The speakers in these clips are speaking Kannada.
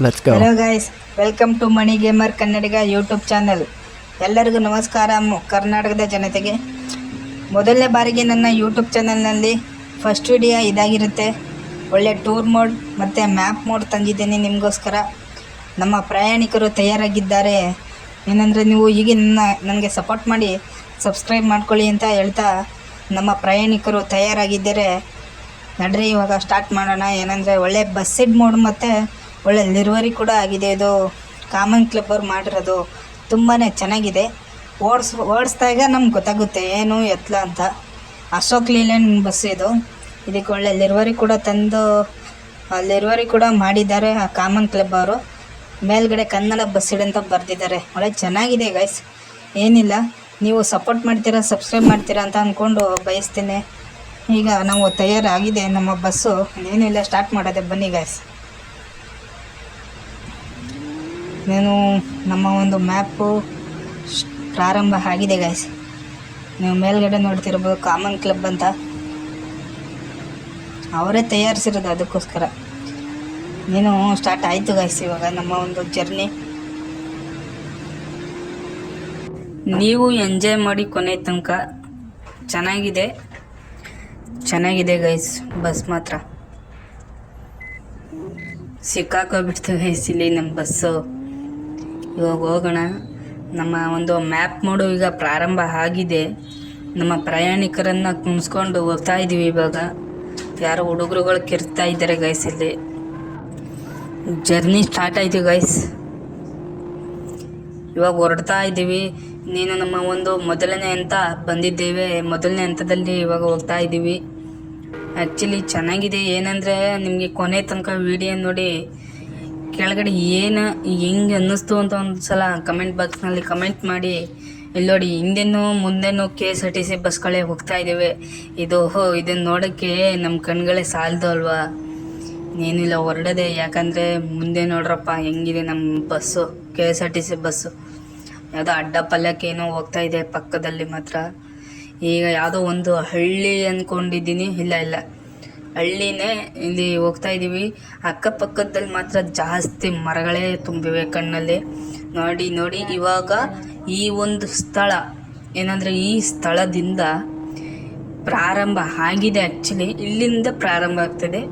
Let's go. Hello guys, welcome to Mani gamer Kannadiga YouTube channel. ಎಲ್ಲರಿಗೂ ನಮಸ್ಕಾರ. ಕರ್ನಾಟಕದ ಜನತೆಗೆ ಮೊದಲನೇ ಬಾರಿಗೆ ನನ್ನ ಯೂಟ್ಯೂಬ್ ಚಾನಲ್ನಲ್ಲಿ ಫಸ್ಟ್ ವಿಡಿಯೋ ಇದಾಗಿರುತ್ತೆ. ಒಳ್ಳೆ ಟೂರ್ ಮೋಡ್ ಮತ್ತು ಮ್ಯಾಪ್ ಮೋಡ್ ತಂದಿದ್ದೇನೆ ನಿಮಗೋಸ್ಕರ. ನಮ್ಮ ಪ್ರಯಾಣಿಕರು ತಯಾರಾಗಿದ್ದಾರೆ. ಏನಂದರೆ ನೀವು ಹೀಗೆ ನನಗೆ ಸಪೋರ್ಟ್ ಮಾಡಿ ಸಬ್ಸ್ಕ್ರೈಬ್ ಮಾಡ್ಕೊಳ್ಳಿ ಅಂತ ಹೇಳ್ತಾ ನಮ್ಮ ಪ್ರಯಾಣಿಕರು ತಯಾರಾಗಿದ್ದಾರೆ. ನಡ್ರಿ ಇವಾಗ ಸ್ಟಾರ್ಟ್ ಮಾಡೋಣ. ಏನಂದರೆ ಒಳ್ಳೆ ಬಸ್ಸಿಡ್ ಮೋಡ್ ಮತ್ತು ಒಳ್ಳೆ ಡೆಲಿವರಿ ಕೂಡ ಆಗಿದೆ. ಇದು ಕಾಮನ್ ಕ್ಲಬ್ ಅವ್ರು ಮಾಡಿರೋದು ತುಂಬಾ ಚೆನ್ನಾಗಿದೆ. ಓಡಿಸ್ದಾಗ ನಮ್ಗೆ ಗೊತ್ತಾಗುತ್ತೆ ಏನು ಎತ್ತಲ ಅಂತ. ಅಶೋಕ್ ಲೀಲ್ಯಾಂಡ್ ಬಸ್ ಇದು. ಇದಕ್ಕೆ ಒಳ್ಳೆ ಡೆಲಿವರಿ ಕೂಡ ತಂದು ಡೆಲಿವರಿ ಕೂಡ ಮಾಡಿದ್ದಾರೆ ಆ ಕಾಮನ್ ಕ್ಲಬ್ ಅವರು. ಮೇಲ್ಗಡೆ ಕನ್ನಡ ಬಸ್ಸಿಡ್ ಅಂತ ಬರೆದಿದ್ದಾರೆ. ಒಳ್ಳೆ ಚೆನ್ನಾಗಿದೆ ಗೈಸ್. ಏನಿಲ್ಲ, ನೀವು ಸಪೋರ್ಟ್ ಮಾಡ್ತೀರಾ, ಸಬ್ಸ್ಕ್ರೈಬ್ ಮಾಡ್ತೀರಾ ಅಂತ ಅಂದ್ಕೊಂಡು ಬಯಸ್ತೇನೆ. ಈಗ ನಾವು ತಯಾರಾಗಿದೆ ನಮ್ಮ ಬಸ್ಸು. ಏನಿಲ್ಲ, ಸ್ಟಾರ್ಟ್ ಮಾಡೋದೆ ಬನ್ನಿ ಗೈಸ್. నేను ನಮ್ಮ ಒಂದು ಮ್ಯಾಪು ಪ್ರಾರಂಭ ಆಗಿದೆ ಗೈಸ್. ನೀವು ಮೇಲ್ಗಡೆ ನೋಡ್ತಿರ್ಬೋದು ಕಾಮನ್ ಕ್ಲಬ್ ಅಂತ ಅವರೇ ತಯಾರಿಸಿರೋದು, ಅದಕ್ಕೋಸ್ಕರ ನೀನು ಸ್ಟಾರ್ಟ್ ಆಯಿತು ಗೈಸ್. ಇವಾಗ ನಮ್ಮ ಒಂದು ಜರ್ನಿ ನೀವು ಎಂಜಾಯ್ ಮಾಡಿ ಕೊನೆ ತನಕ. ಚೆನ್ನಾಗಿದೆ ಗೈಸ್. ಬಸ್ ಮಾತ್ರ ಸಿಕ್ಕಾಕೋಗ್ಬಿಡ್ತು ಗೈಸ್ ಇಲ್ಲಿ ನಮ್ಮ ಬಸ್ಸು. ಇವಾಗ ಹೋಗೋಣ. ನಮ್ಮ ಒಂದು ಮ್ಯಾಪ್ ಮೋಡು ಈಗ ಪ್ರಾರಂಭ ಆಗಿದೆ. ನಮ್ಮ ಪ್ರಯಾಣಿಕರನ್ನು ಕುಣಿಸ್ಕೊಂಡು ಹೋಗ್ತಾ ಇದ್ದೀವಿ. ಇವಾಗ ಯಾರೋ ಹುಡುಗರುಗಳು ಕಿರ್ತಾ ಇದ್ದಾರೆ ಗೈಸ್. ಇಲ್ಲಿ ಜರ್ನಿ ಸ್ಟಾರ್ಟ್ ಆಯಿತು ಗೈಸ್. ಇವಾಗ ಹೊರಡ್ತಾ ಇದ್ದೀವಿ. ನೀನು ನಮ್ಮ ಒಂದು ಮೊದಲನೇ ಹಂತ ಬಂದಿದ್ದೇವೆ. ಮೊದಲನೇ ಹಂತದಲ್ಲಿ ಇವಾಗ ಹೋಗ್ತಾ ಇದ್ದೀವಿ. ಆ್ಯಕ್ಚುಲಿ ಚೆನ್ನಾಗಿದೆ. ಏನಂದರೆ ನಿಮಗೆ ಕೊನೆ ತನಕ ವಿಡಿಯೋ ನೋಡಿ ಕೆಳಗಡೆ ಏನು ಹೆಂಗೆ ಅನ್ನಿಸ್ತು ಅಂತ ಒಂದು ಸಲ ಕಮೆಂಟ್ ಬಾಕ್ಸ್ನಲ್ಲಿ ಕಮೆಂಟ್ ಮಾಡಿ. ಇಲ್ಲಿ ನೋಡಿ, ಹಿಂದೆನೂ ಮುಂದೆನೂ KSRTC ಬಸ್ಗಳೇ ಹೋಗ್ತಾ ಇದ್ದೇವೆ. ಇದನ್ನು ನೋಡೋಕ್ಕೆ ನಮ್ಮ ಕಣ್ಗಳೇ ಸಾಲದು ಅಲ್ವಾ. ಏನಿಲ್ಲ, ಹೊರಡದೆ. ಯಾಕಂದರೆ ಮುಂದೆ ನೋಡ್ರಪ್ಪ ಹೆಂಗಿದೆ ನಮ್ಮ ಬಸ್ಸು, KSRTC ಬಸ್ಸು. ಯಾವುದೋ ಅಡ್ಡ ಪಲ್ಲಕ್ಕೆ ಏನೋ ಹೋಗ್ತಾ ಇದೆ ಪಕ್ಕದಲ್ಲಿ ಮಾತ್ರ. ಈಗ ಯಾವುದೋ ಒಂದು ಹಳ್ಳಿ ಅಂದ್ಕೊಂಡಿದ್ದೀನಿ. ಇಲ್ಲ, ಹಳ್ಳಿನೇ ಇಲ್ಲಿ ಹೋಗ್ತಾ ಇದ್ದೀವಿ. ಅಕ್ಕಪಕ್ಕದಲ್ಲಿ ಮಾತ್ರ ಜಾಸ್ತಿ ಮರಗಳೇ ತುಂಬಿವೆ ಕಣ್ಣಲ್ಲಿ. ನೋಡಿ ಇವಾಗ ಈ ಒಂದು ಸ್ಥಳ ಏನಂದರೆ ಈ ಸ್ಥಳದಿಂದ ಪ್ರಾರಂಭ ಆಗಿದೆ. ಆ್ಯಕ್ಚುಲಿ ಇಲ್ಲಿಂದ ಪ್ರಾರಂಭ ಆಗ್ತದೆ.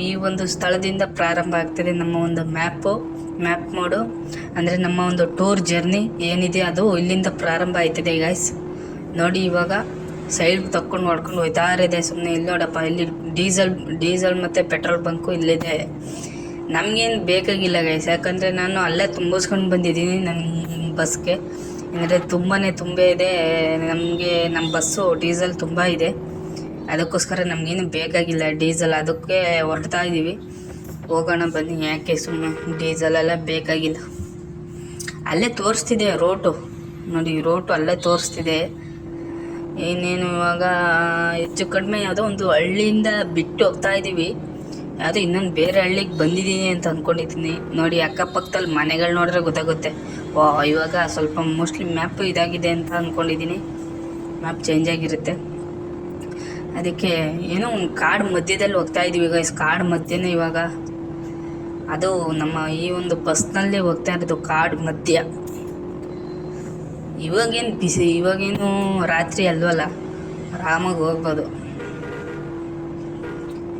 ಈ ಒಂದು ಸ್ಥಳದಿಂದ ಪ್ರಾರಂಭ ಆಗ್ತದೆ ನಮ್ಮ ಒಂದು ಮ್ಯಾಪ್ ಮೋಡು. ಅಂದರೆ ನಮ್ಮ ಒಂದು ಟೂರ್ ಜರ್ನಿ ಏನಿದೆ ಅದು ಇಲ್ಲಿಂದ ಪ್ರಾರಂಭ ಆಯ್ತದೆ ಗೈಸ್. ನೋಡಿ ಇವಾಗ ಸೈಡ್ ತಕ್ಕೊಂಡು ಮಾಡ್ಕೊಂಡು ಹೋಯ್ತಾ ಇದೆ. ಸುಮ್ಮನೆ ಇಲ್ಲಿ ನೋಡಪ್ಪ, ಇಲ್ಲಿ ಡೀಸೆಲ್ ಮತ್ತು ಪೆಟ್ರೋಲ್ ಬಂಕು ಇಲ್ಲಿದೆ. ನಮಗೇನು ಬೇಕಾಗಿಲ್ಲ ಗೈಸ್. ಯಾಕಂದರೆ ನಾನು ಅಲ್ಲೇ ತುಂಬಿಸ್ಕೊಂಡು ಬಂದಿದ್ದೀನಿ ನನ್ನ ಬಸ್ಗೆ. ಅಂದರೆ ತುಂಬೇ ಇದೆ ನಮಗೆ. ನಮ್ಮ ಬಸ್ಸು ಡೀಸೆಲ್ ತುಂಬ ಇದೆ, ಅದಕ್ಕೋಸ್ಕರ ನಮಗೇನು ಬೇಕಾಗಿಲ್ಲ ಡೀಸೆಲ್. ಅದಕ್ಕೆ ಹೊರಡ್ತಾ ಇದ್ದೀವಿ. ಹೋಗೋಣ ಬನ್ನಿ. ಯಾಕೆ ಸುಮ್ಮನೆ ಡೀಸೆಲೆಲ್ಲ ಬೇಕಾಗಿಲ್ಲ. ಅಲ್ಲೇ ತೋರಿಸ್ತಿದೆ ರೋಟು. ನೋಡಿ, ರೋಟು ಅಲ್ಲೇ ತೋರಿಸ್ತಿದೆ. ಏನೇನು ಇವಾಗ ಹೆಚ್ಚು ಕಡಿಮೆ ಯಾವುದೋ ಒಂದು ಹಳ್ಳಿಯಿಂದ ಬಿಟ್ಟು ಹೋಗ್ತಾ ಇದ್ದೀವಿ. ಯಾವುದೋ ಇನ್ನೊಂದು ಬೇರೆ ಹಳ್ಳಿಗೆ ಬಂದಿದ್ದೀನಿ ಅಂತ ಅಂದ್ಕೊಂಡಿದ್ದೀನಿ. ನೋಡಿ, ಅಕ್ಕಪಕ್ಕದಲ್ಲಿ ಮನೆಗಳು ನೋಡಿದ್ರೆ ಗೊತ್ತಾಗುತ್ತೆ. ಇವಾಗ ಸ್ವಲ್ಪ ಮೋಸ್ಟ್ಲಿ ಮ್ಯಾಪ್ ಇದಾಗಿದೆ ಅಂತ ಅಂದ್ಕೊಂಡಿದ್ದೀನಿ. ಮ್ಯಾಪ್ ಚೇಂಜ್ ಆಗಿರುತ್ತೆ. ಅದಕ್ಕೆ ಏನೋ ಒಂದು ಕಾಡು ಮಧ್ಯದಲ್ಲಿ ಹೋಗ್ತಾ ಇದ್ದೀವಿ ಗೈಸ್. ಕಾಡು ಮಧ್ಯನೇ ಇವಾಗ. ಅದು ನಮ್ಮ ಈ ಒಂದು ಬಸ್ನಲ್ಲೇ ಹೋಗ್ತಾ ಇರೋದು ಕಾಡು ಮಧ್ಯ. ಇವಾಗೇನು ಬಿಸಿ, ಇವಾಗೇನು ರಾತ್ರಿ ಅಲ್ವಲ್ಲ, ಆರಾಮಾಗಿ ಹೋಗ್ಬೋದು.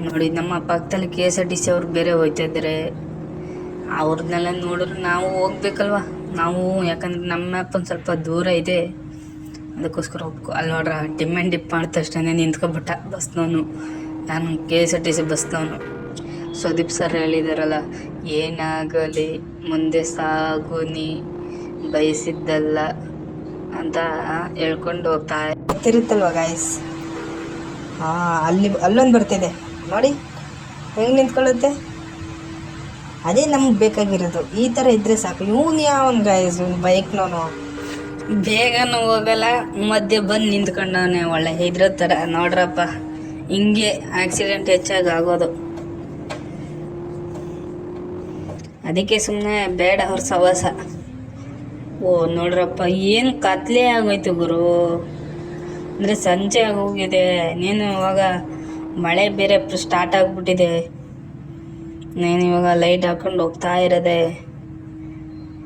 ನೋಡಿ, ನಮ್ಮ ಪಕ್ಕದಲ್ಲಿ KSRTC ಅವ್ರು ಬೇರೆ ಹೋಗ್ತಾ ಇದ್ದಾರೆ. ಅವ್ರನ್ನೆಲ್ಲ ನೋಡಿದ್ರೆ ನಾವು ಹೋಗ್ಬೇಕಲ್ವ ನಾವು. ಯಾಕಂದ್ರೆ ನಮ್ಮ ಮ್ಯಾಪ್ ಒಂದು ಸ್ವಲ್ಪ ದೂರ ಇದೆ, ಅದಕ್ಕೋಸ್ಕರ ಹೋಗ್ಬೇಕು. ಅಲ್ಲಿ ನೋಡ್ರ ಡಿಪ್ ಮಾಡಿದ ತಕ್ಷಣ ನಿಂತ್ಕೊಬಿಟ್ಟ ಬಸ್ನವನು. ನಾನು KSRTC ಬಸ್ನವನು. ಸುದೀಪ್ ಸರ್ ಹೇಳಿದಾರಲ್ಲ, ಏನಾಗಲಿ ಮುಂದೆ ಸಾಗು ನೀ ಬಯಸಿದ್ದಲ್ಲ ಅಂತ ಹೇಳ್ಕೊಂಡು ಹೋಗ್ತಾ ಗೊತ್ತಿರುತ್ತಲ್ವ ಗಾಯ್ಸ್. ಅಲ್ಲೊಂದು ಬರ್ತಿದೆ ನೋಡಿ, ಹೆಂಗೆ ನಿಂತ್ಕೊಳ್ಳುತ್ತೆ. ಅದೇ ನಮ್ಗೆ ಬೇಕಾಗಿರೋದು. ಈ ಥರ ಇದ್ದರೆ ಸಾಕು. ಇವನು ಯಾವನ್ ಗಾಯ್ಸ್, ಬೈಕ್ನವನು ಬೇಗನೂ ಹೋಗಲ್ಲ, ಮಧ್ಯೆ ಬಂದು ನಿಂತ್ಕೊಂಡವನೇ ಒಳ್ಳೆ ಇದ್ರ ಥರ. ನೋಡ್ರಪ್ಪ, ಹಿಂಗೆ ಆಕ್ಸಿಡೆಂಟ್ ಹೆಚ್ಚಾಗಿ ಆಗೋದು. ಅದಕ್ಕೆ ಸುಮ್ಮನೆ ಬೇಡ ಅವ್ರ ಸವಾಸ. ನೋಡ್ರಪ್ಪ, ಏನು ಕತ್ಲೆ ಆಗೋಯ್ತು ಗುರು. ಅಂದರೆ ಸಂಜೆ ಆಗೋಗಿದೆ. ನೀನು ಇವಾಗ ಮಳೆ ಬೇರೆ ಸ್ಟಾರ್ಟ್ ಆಗಿಬಿಟ್ಟಿದೆ. ನಾನು ಇವಾಗ ಲೈಟ್ ಹಾಕೊಂಡು ಹೋಗ್ತಾ ಇರೋದೆ.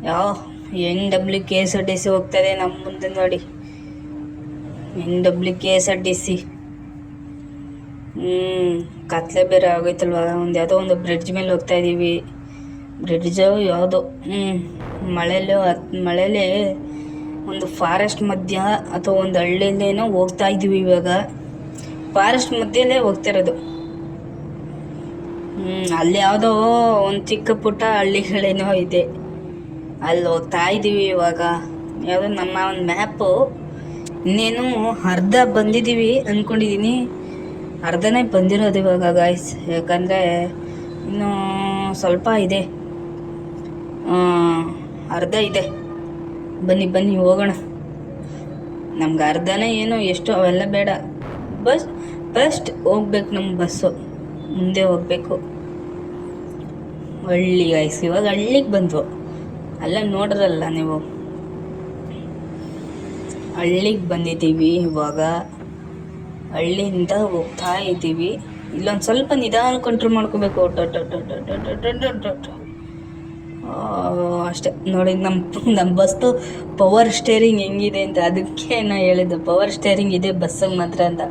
ಯಾವ NWKSRTC ಹೋಗ್ತಾಯಿದೆ ನಮ್ಮ ಮುಂದೆ ನೋಡಿ. NWKSRTC. ಕತ್ಲೆ ಬೇರೆ ಆಗೋಯ್ತಲ್ವ. ಯಾವುದೋ ಒಂದು ಬ್ರಿಡ್ಜ್ ಮೇಲೆ ಹೋಗ್ತಾ ಇದ್ದೀವಿ. ಬ್ರಿಡ್ಜು ಯಾವುದೋ ಮಳೆಯಲ್ಲಿ ಒಂದು ಫಾರೆಸ್ಟ್ ಮಧ್ಯ ಅಥವಾ ಒಂದು ಹಳ್ಳಿಯಲ್ಲೇನೋ ಹೋಗ್ತಾ ಇದ್ದೀವಿ. ಇವಾಗ ಫಾರೆಸ್ಟ್ ಮಧ್ಯೆಯಲ್ಲೇ ಹೋಗ್ತಿರೋದು. ಅಲ್ಲಿ ಯಾವುದೋ ಒಂದು ಚಿಕ್ಕ ಪುಟ್ಟ ಹಳ್ಳಿಗಳೇನೋ ಇದೆ, ಅಲ್ಲಿ ಹೋಗ್ತಾ ಇದ್ದೀವಿ ಇವಾಗ. ಯಾವುದೋ ನಮ್ಮ ಒಂದು ಮ್ಯಾಪು ಇನ್ನೇನು ಅರ್ಧ ಬಂದಿದ್ದೀವಿ ಅಂದ್ಕೊಂಡಿದ್ದೀನಿ. ಅರ್ಧನೇ ಬಂದಿರೋದು ಇವಾಗ ಗಾಯ್ಸ್, ಯಾಕಂದರೆ ಇನ್ನೂ ಸ್ವಲ್ಪ ಇದೆ, ಅರ್ಧ ಇದೆ. ಬನ್ನಿ ಹೋಗೋಣ. ನಮ್ಗೆ ಅರ್ಧನೇ ಏನೋ ಎಷ್ಟು ಅವೆಲ್ಲ ಬೇಡ, ಫಸ್ಟ್ ಹೋಗ್ಬೇಕು. ನಮ್ಮ ಬಸ್ಸು ಮುಂದೆ ಹೋಗಬೇಕು. ಹಳ್ಳಿ ಗಾಯ್ಸ್, ಇವಾಗ ಹಳ್ಳಿಗೆ ಬಂದ್ವು. ಅಲ್ಲ ನೋಡ್ರಲ್ಲ ನೀವು, ಹಳ್ಳಿಗೆ ಬಂದಿದ್ದೀವಿ ಇವಾಗ. ಹಳ್ಳಿಯಿಂದ ಹೋಗ್ತಾ ಇದ್ದೀವಿ. ಇಲ್ಲೊಂದು ಸ್ವಲ್ಪ ನಿಧಾನ ಕಂಟ್ರೋಲ್ ಮಾಡ್ಕೋಬೇಕು. ಅಷ್ಟೇ ನೋಡಿ. ನಮ್ಮ ಬಸ್ದು ಪವರ್ ಸ್ಟೇರಿಂಗ್ ಹೆಂಗಿದೆ ಅಂತ ಅದಕ್ಕೆ ನಾ ಹೇಳಿದ್ದು, ಪವರ್ ಸ್ಟೇರಿಂಗ್ ಇದೆ ಬಸ್ಸಿಗೆ ಮಾತ್ರ ಅಂತ.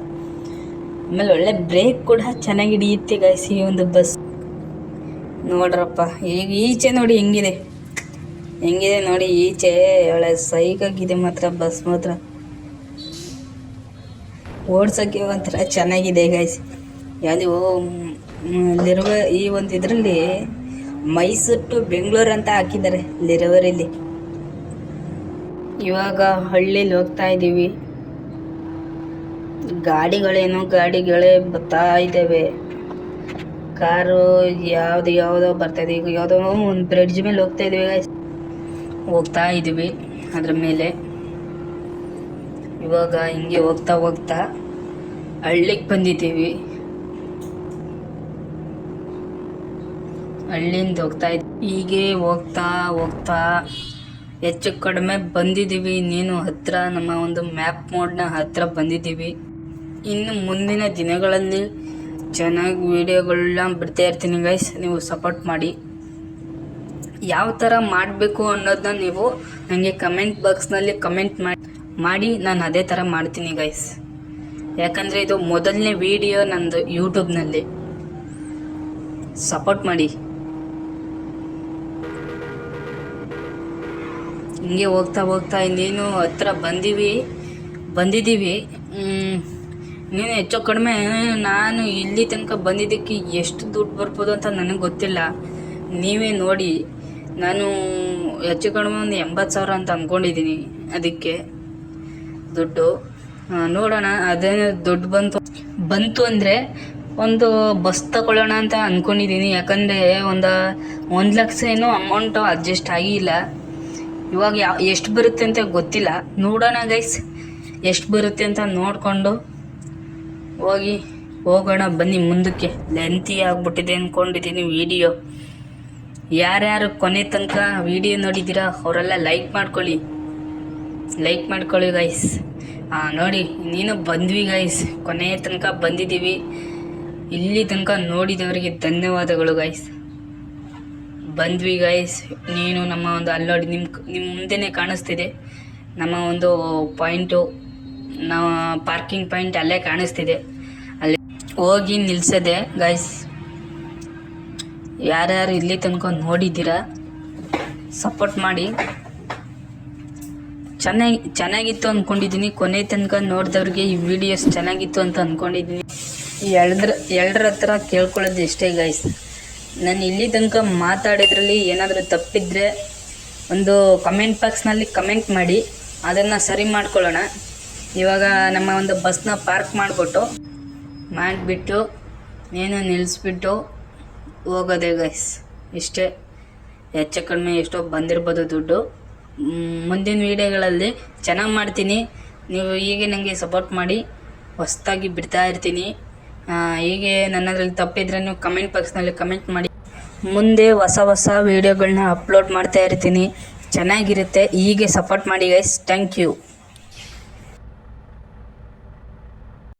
ಆಮೇಲೆ ಒಳ್ಳೆ ಬ್ರೇಕ್ ಕೂಡ ಚೆನ್ನಾಗಿ ಹಿಡಿಯುತ್ತೆ ಗಾಯ್ಸ್ ಈ ಒಂದು ಬಸ್. ನೋಡ್ರಪ್ಪ ಈಗ ಈಚೆ ನೋಡಿ ಹೆಂಗಿದೆ ನೋಡಿ ಈಚೆ. ಒಳ್ಳೆ ಸೈಕಾಗಿದೆ ಮಾತ್ರ ಬಸ್ ಮಾತ್ರ. ಓಡ್ಸೋಕ್ಕೆ ಒಂಥರ ಚೆನ್ನಾಗಿದೆ ಗೈಸ್. ಯಾವುದೋ ಅಲ್ಲಿರುವ ಈ ಒಂದು ಇದರಲ್ಲಿ ಮೈಸೂರು ಟು ಬೆಂಗಳೂರು ಅಂತ ಹಾಕಿದ್ದಾರೆ ಲಿರವರಿಲಿ. ಇವಾಗ ಹಳ್ಳಿಲಿ ಹೋಗ್ತಾ ಇದ್ದೀವಿ. ಗಾಡಿಗಳೇ ಬರ್ತಾ ಇದ್ದಾವೆ. ಕಾರು ಯಾವುದೋ ಬರ್ತಾ ಇದೆ. ಈಗ ಯಾವುದೋ ಒಂದು ಬ್ರಿಡ್ಜ್ ಮೇಲೆ ಹೋಗ್ತಾ ಇದ್ದೀವಿ ಅದ್ರ ಮೇಲೆ. ಇವಾಗ ಹಿಂಗೆ ಹೋಗ್ತಾ ಹಳ್ಳಿಗೆ ಬಂದಿದ್ದೀವಿ. ಹಳ್ಳಿಯಿಂದ ಹೋಗ್ತಾ ಇದ್ದೀವಿ. ಹೀಗೆ ಹೋಗ್ತಾ ಹೆಚ್ಚು ಕಡಿಮೆ ಬಂದಿದ್ದೀವಿ. ಇನ್ನೇನು ಹತ್ತಿರ, ನಮ್ಮ ಒಂದು ಮ್ಯಾಪ್ ಮೋಡ್ನ ಹತ್ತಿರ ಬಂದಿದ್ದೀವಿ. ಇನ್ನು ಮುಂದಿನ ದಿನಗಳಲ್ಲಿ ಚೆನ್ನಾಗಿ ವೀಡಿಯೋಗಳನ್ನ ಬಿಡ್ತಾ ಇರ್ತೀನಿ ಗೈಸ್. ನೀವು ಸಪೋರ್ಟ್ ಮಾಡಿ. ಯಾವ ಥರ ಮಾಡಬೇಕು ಅನ್ನೋದನ್ನ ನೀವು ನನಗೆ ಕಮೆಂಟ್ ಬಾಕ್ಸ್ನಲ್ಲಿ ಕಮೆಂಟ್ ಮಾಡಿ ನಾನು ಅದೇ ಥರ ಮಾಡ್ತೀನಿ ಗೈಸ್. ಯಾಕಂದರೆ ಇದು ಮೊದಲನೇ ವೀಡಿಯೋ ನಂದು ಯೂಟ್ಯೂಬ್ನಲ್ಲಿ. ಸಪೋರ್ಟ್ ಮಾಡಿ. ಹಿಂಗೆ ಹೋಗ್ತಾ ಇನ್ನೇನು ಹತ್ರ ಬಂದಿದ್ದೀವಿ. ಇನ್ನೇನು ಹೆಚ್ಚು ಕಡಿಮೆ ನಾನು ಇಲ್ಲಿ ತನಕ ಬಂದಿದ್ದಕ್ಕೆ ಎಷ್ಟು ದುಡ್ಡು ಬರ್ಬೋದು ಅಂತ ನನಗೆ ಗೊತ್ತಿಲ್ಲ. ನೀವೇ ನೋಡಿ. ನಾನು ಹೆಚ್ಚು ಕಡಿಮೆ ಒಂದು 80,000 ಅಂತ ಅಂದ್ಕೊಂಡಿದ್ದೀನಿ. ಅದಕ್ಕೆ ದುಡ್ಡು ನೋಡೋಣ. ಅದೇನು ದುಡ್ಡು ಬಂತು ಅಂದರೆ ಒಂದು ಬಸ್ ತಗೊಳ್ಳೋಣ ಅಂತ ಅಂದ್ಕೊಂಡಿದ್ದೀನಿ. ಯಾಕಂದರೆ 1 ಲಕ್ಷ ಏನೋ ಅಮೌಂಟು ಅಡ್ಜಸ್ಟ್ ಆಗಿಲ್ಲ. ಇವಾಗ ಎಷ್ಟು ಬರುತ್ತೆ ಅಂತ ಗೊತ್ತಿಲ್ಲ. ನೋಡೋಣ ಗೈಸ್, ಎಷ್ಟು ಬರುತ್ತೆ ಅಂತ ನೋಡಿಕೊಂಡು ಹೋಗೋಣ. ಬನ್ನಿ ಮುಂದಕ್ಕೆ. ಲೆಂತಿ ಆಗಿಬಿಟ್ಟಿದೆ ಅಂದ್ಕೊಂಡಿದ್ದೀನಿ ವೀಡಿಯೋ. ಯಾರ್ಯಾರು ಕೊನೆ ತನಕ ವೀಡಿಯೋ ನೋಡಿದ್ದೀರಾ ಅವರೆಲ್ಲ ಲೈಕ್ ಮಾಡ್ಕೊಳ್ಳಿ ಗೈಸ್. ನೋಡಿ ನೀನು ಬಂದ್ವಿ ಗೈಸ್, ಕೊನೆ ತನಕ ಬಂದಿದ್ದೀವಿ. ಇಲ್ಲಿ ತನಕ ನೋಡಿದವರಿಗೆ ಧನ್ಯವಾದಗಳು ಗೈಸ್. ಬಂದ್ವಿ ಗೈಸ್. ನೀನು ನಮ್ಮ ಒಂದು ಅಲ್ಲಿ ನೋಡಿ, ನಿಮ್ಮ ಮುಂದೆನೇ ಕಾಣಿಸ್ತಿದೆ ನಮ್ಮ ಒಂದು ಪಾಯಿಂಟು. ನಾವು ಪಾರ್ಕಿಂಗ್ ಪಾಯಿಂಟ್ ಅಲ್ಲೇ ಕಾಣಿಸ್ತಿದೆ. ಅಲ್ಲಿ ಹೋಗಿ ನಿಲ್ಸದೆ ಗೈಸ್. ಯಾರ್ಯಾರು ಇಲ್ಲಿ ತನಕ ನೋಡಿದ್ದೀರಾ ಸಪೋರ್ಟ್ ಮಾಡಿ. ಚೆನ್ನಾಗಿತ್ತು ಅಂದ್ಕೊಂಡಿದ್ದೀನಿ. ಕೊನೆ ತನಕ ನೋಡಿದವ್ರಿಗೆ ಈ ವಿಡಿಯೋಸ್ ಚೆನ್ನಾಗಿತ್ತು ಅಂತ ಅಂದ್ಕೊಂಡಿದ್ದೀನಿ. ಎಲ್ಲರ ಹತ್ರ ಕೇಳ್ಕೊಳ್ಳೋದು ಇಷ್ಟೇ ಗೈಸ್. ನಾನು ಇಲ್ಲಿ ತನಕ ಮಾತಾಡಿದ್ರಲ್ಲಿ ಏನಾದರೂ ತಪ್ಪಿದ್ರೆ ಒಂದು ಕಮೆಂಟ್ ಬಾಕ್ಸ್ನಲ್ಲಿ ಕಮೆಂಟ್ ಮಾಡಿ, ಅದನ್ನು ಸರಿ ಮಾಡ್ಕೊಳ್ಳೋಣ. ಇವಾಗ ನಮ್ಮ ಒಂದು ಬಸ್ನ ಪಾರ್ಕ್ ಮಾಡಿಬಿಟ್ಟು ಏನು ನಿಲ್ಲಿಸ್ಬಿಟ್ಟು ಹೋಗೋದೇ ಗೈಸ್. ಇಷ್ಟೇ. ಹೆಚ್ಚು ಕಡಿಮೆ ಎಷ್ಟೋ ಬಂದಿರ್ಬೋದು ದುಡ್ಡು. ಮುಂದಿನ ವೀಡಿಯೋಗಳಲ್ಲಿ ಚೆನ್ನಾಗಿ ಮಾಡ್ತೀನಿ. ನೀವು ಹೀಗೆ ನನಗೆ ಸಪೋರ್ಟ್ ಮಾಡಿ. ಹೊಸದಾಗಿ ಬಿಡ್ತಾ ಇರ್ತೀನಿ. ಹೀಗೆ ನನ್ನದ್ರಲ್ಲಿ ತಪ್ಪಿದ್ರೆ ನೀವು ಕಮೆಂಟ್ ಬಾಕ್ಸ್ನಲ್ಲಿ ಕಮೆಂಟ್ ಮಾಡಿ. ಮುಂದೆ ಹೊಸ ವೀಡಿಯೋಗಳನ್ನ ಅಪ್ಲೋಡ್ ಮಾಡ್ತಾ ಇರ್ತೀನಿ. ಚೆನ್ನಾಗಿರುತ್ತೆ. ಹೀಗೆ ಸಪೋರ್ಟ್ ಮಾಡಿ ಗೈಸ್. Thank you.